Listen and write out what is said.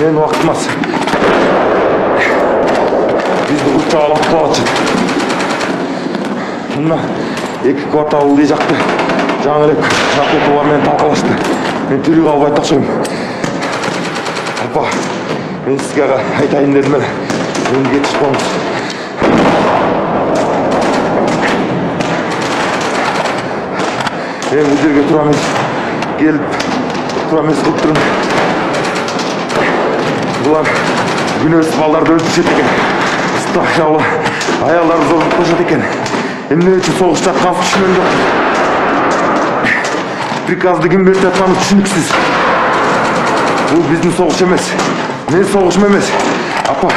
Мен уақытымыз. Бізді ұлтша алып қалатшы. Мына екі квартал ылди жақты. Жаңылек ракеталармен талқылашты. Мен түрі қалып айтақшымын. Апа, мен сізге айтайын дедім әлі. Енді кетіп шықпамыз. Мен бұл жерге тұрамыз. Келіп, тұрамыз қылып тұрмын. Бұлар күн өсіп балдарды өлтіршет екен. Ыстақ жаулы аялдарды зорлық қылшет екен. Емне үшін соғыс жатқан түсінен жоқ. Приказды кім беріп жатқаны түсініксіз. Бұл біздің соғыс емес. Мен соғысым емес. Апа,